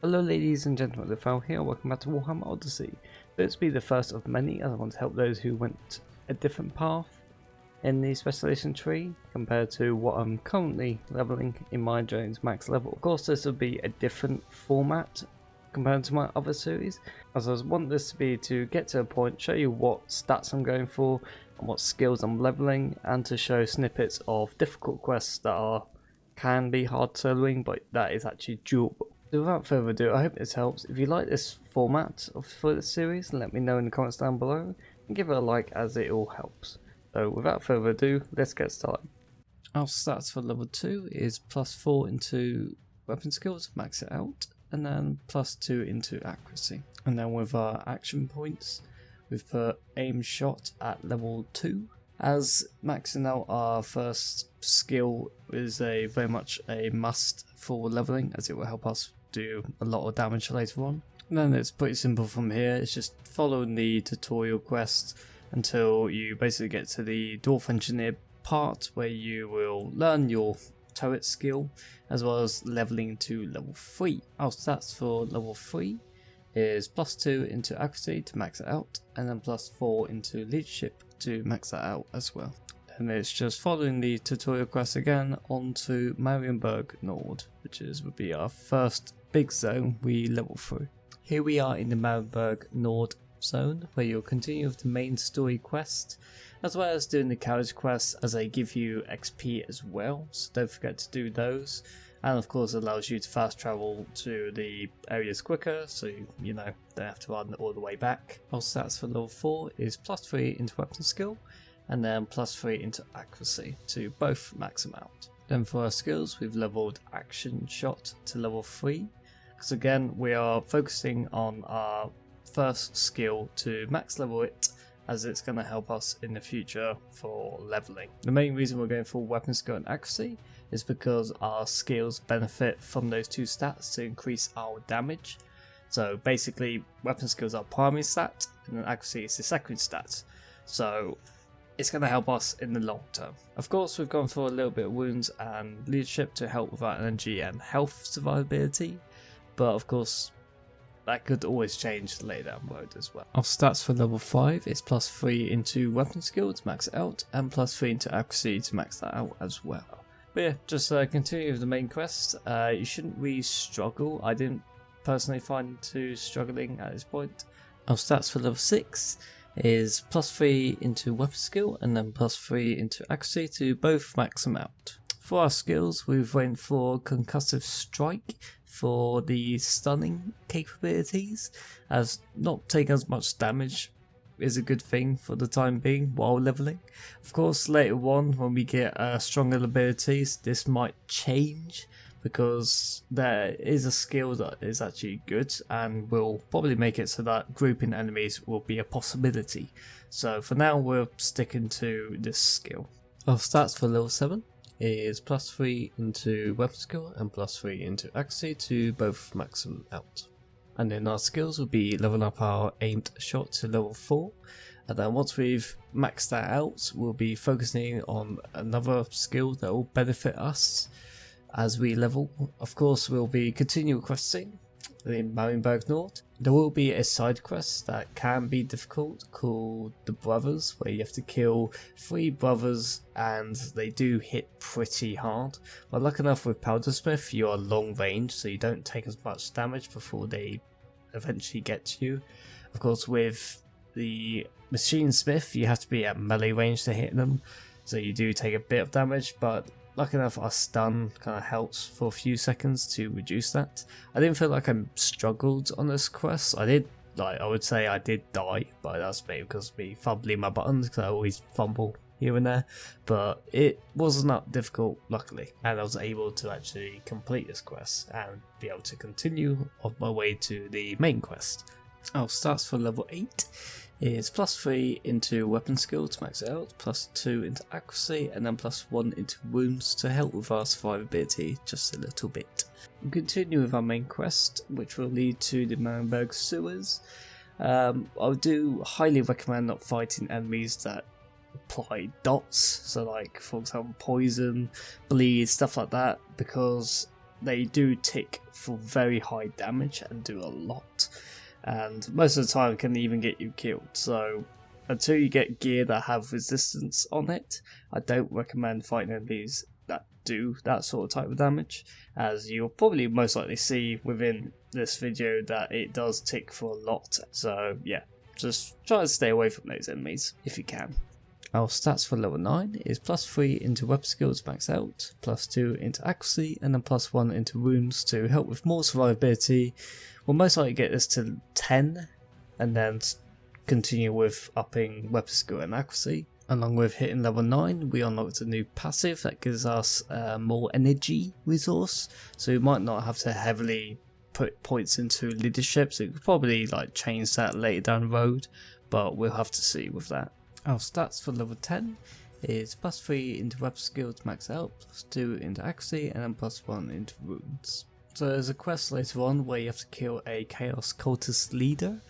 Hello ladies and gentlemen, Luthau here, welcome back to Warhammer Odyssey. This will be the first of many, as I want to help those who went a different path in the specialization tree compared to what I'm currently leveling in my Jones max level. Of course this will be a different format compared to my other series, as I want this to be to get to a point, show you what stats I'm going for and what skills I'm leveling, and to show snippets of difficult quests that can be hard soloing but that is actually doable. So without further ado, I hope this helps. If you like this format for this series, let me know in the comments down below and give it a like, as it all helps. So without further ado, let's get started. Our stats for level 2 is +4 into weapon skills, max it out, and then +2 into accuracy. And then with our action points, we've put aim shot at level 2. As maxing out our first skill is very much a must for leveling, as it will help us do a lot of damage later on. And then it's pretty simple from here. It's just following the tutorial quest until you basically get to the dwarf engineer part, where you will learn your turret skill as well as leveling to level 3. Our stats for level 3 is +2 into accuracy to max it out, and then +4 into leadership to max that out as well. And it's just following the tutorial quest again onto Marienburg Nord, which would be our first big zone we level through. Here we are in the Marienburg Nord zone, where you'll continue with the main story quest as well as doing the carriage quests, as they give you XP as well, so don't forget to do those. And of course it allows you to fast travel to the areas quicker, so you know, don't have to run all the way back. Our stats for level 4 is +3 into weapon skill, and then +3 into accuracy to both max them out. Then for our skills, we've leveled action shot to level 3, because again we are focusing on our first skill to max level it, as it's going to help us in the future for leveling. The main reason we're going for weapon skill and accuracy is because our skills benefit from those two stats to increase our damage. So basically weapon skills are primary stat and then accuracy is the secondary stat, so it's going to help us in the long term. Of course we've gone for a little bit of wounds and leadership to help with our energy and health survivability, but of course that could always change later down the road as well. Our stats for level 5 is +3 into weapon skill to max it out, and +3 into accuracy to max that out as well. But yeah, just continue with the main quest. You shouldn't really struggle. I didn't personally find too struggling at this point. Our stats for level 6 is +3 into weapon skill and then +3 into accuracy to both max them out. For our skills, we've went for concussive strike for the stunning capabilities, as not taking as much damage is a good thing for the time being while leveling. Of course later on when we get stronger abilities, this might change, because there is a skill that is actually good and will probably make it so that grouping enemies will be a possibility. So for now we're sticking to this skill. Our stats for level 7 is +3 into weapon skill and +3 into accuracy to both max them out. And then our skills will be leveling up our aimed shot to level 4, and then once we've maxed that out we'll be focusing on another skill that will benefit us as we level. Of course we'll be continual questing in Marienburg Nord. There will be a side quest that can be difficult called the Brothers, where you have to kill 3 brothers and they do hit pretty hard. But lucky enough with Powdersmith you are long range, so you don't take as much damage before they eventually get to you. Of course with the Machinesmith you have to be at melee range to hit them, so you do take a bit of damage, but lucky enough our stun kind of helps for a few seconds to reduce that. I didn't feel like I struggled on this quest. I would say I did die, but that's maybe because of me fumbling my buttons, because I always fumble here and there, but it wasn't that difficult luckily, and I was able to actually complete this quest and be able to continue on my way to the main quest. Our stats for level 8 is +3 into weapon skill to max it out, +2 into accuracy, and then +1 into wounds to help with our survivability just a little bit. We'll continue with our main quest, which will lead to the Marienburg sewers. I do highly recommend not fighting enemies that apply dots, so like for example poison, bleed, stuff like that, because they do tick for very high damage and do a lot, and most of the time can even get you killed. So until you get gear that have resistance on it, I don't recommend fighting enemies that do that sort of type of damage, as you'll probably most likely see within this video that it does tick for a lot. So yeah, just try to stay away from those enemies if you can. Our stats for level 9 is +3 into weapon skills max out, +2 into accuracy, and then +1 into wounds to help with more survivability. We'll most likely get this to 10 and then continue with upping weapon skill and accuracy. Along with hitting level 9, we unlocked a new passive that gives us more energy resource, so we might not have to heavily put points into leadership, so we could probably like change that later down the road, but we'll have to see with that. Our stats for level 10 is +3 into weapon skills max out, +2 into accuracy, and then +1 into wounds. So there's a quest later on where you have to kill a chaos cultist leader.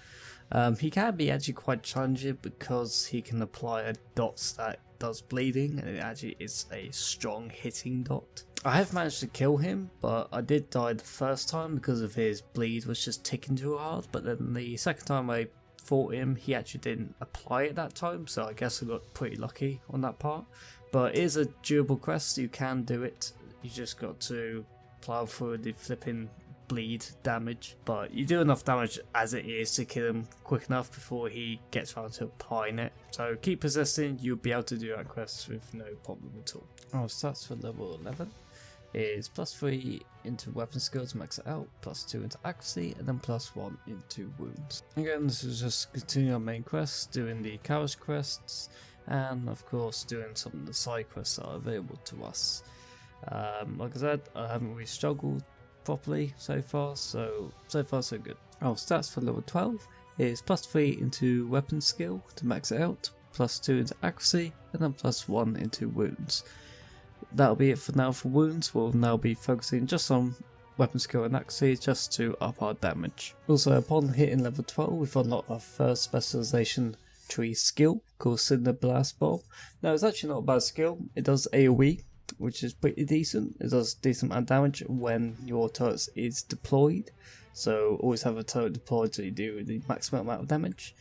He can be actually quite challenging because he can apply a dot that does bleeding, and it actually is a strong hitting dot. I have managed to kill him, but I did die the first time because of his bleed was just ticking too hard, but then the second time I fought him, he actually didn't apply it that time, so I guess I got pretty lucky on that part. But it is a doable quest, you can do it, you just got to plow through the flipping bleed damage, but you do enough damage as it is to kill him quick enough before he gets around to applying it. So keep persisting, you'll be able to do that quest with no problem at all. Our stats for level 11 is +3 into weapon skills max it out, +2 into accuracy, and then +1 into wounds. Again, this is just continuing our main quests, doing the courage quests, and of course doing some of the side quests that are available to us. Like I said, I haven't really struggled properly so far, so far so good. Our stats for level 12 is +3 into weapon skill to max it out, +2 into accuracy, and then +1 into wounds. That'll be it for now for wounds. We'll now be focusing just on weapon skill and accuracy just to up our damage. Also, upon hitting level 12, we've unlocked our first specialization tree skill called Cinder Blast Bow. Now, it's actually not a bad skill. It does AoE, which is pretty decent. It does decent amount of damage when your turret is deployed, so always have a turret deployed so you do the maximum amount of damage.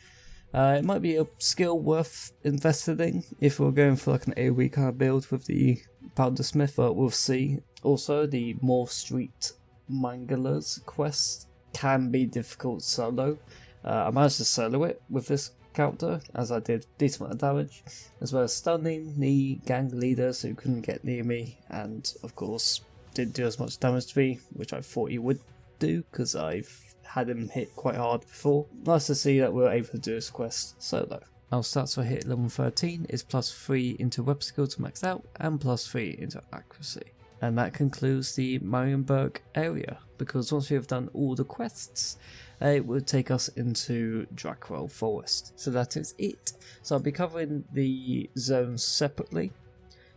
It might be a skill worth investing in if we're going for like an AoE kind of build with the Powdersmith, but we'll see. Also, the more street manglers quest can be difficult solo. I managed to solo it with this character as I did decent amount of damage, as well as stunning the gang leaders who couldn't get near me, and of course didn't do as much damage to me, which I thought he would do because I've had him hit quite hard before. Nice to see that we're able to do this quest solo. Our stats for hit level 13 is +3 into weapon skill to max out and +3 into accuracy. And that concludes the Marienburg area, because once we have done all the quests, it will take us into Drackwell Forest. So that is it. So I'll be covering the zones separately,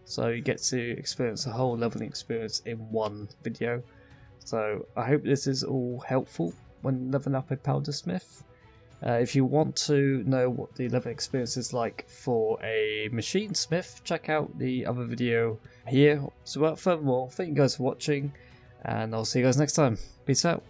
so you get to experience the whole leveling experience in one video. So I hope this is all helpful when leveling up a Powdersmith. If you want to know what the level experience is like for a Machinesmith, check out the other video here. So without further more, thank you guys for watching, and I'll see you guys next time. Peace out.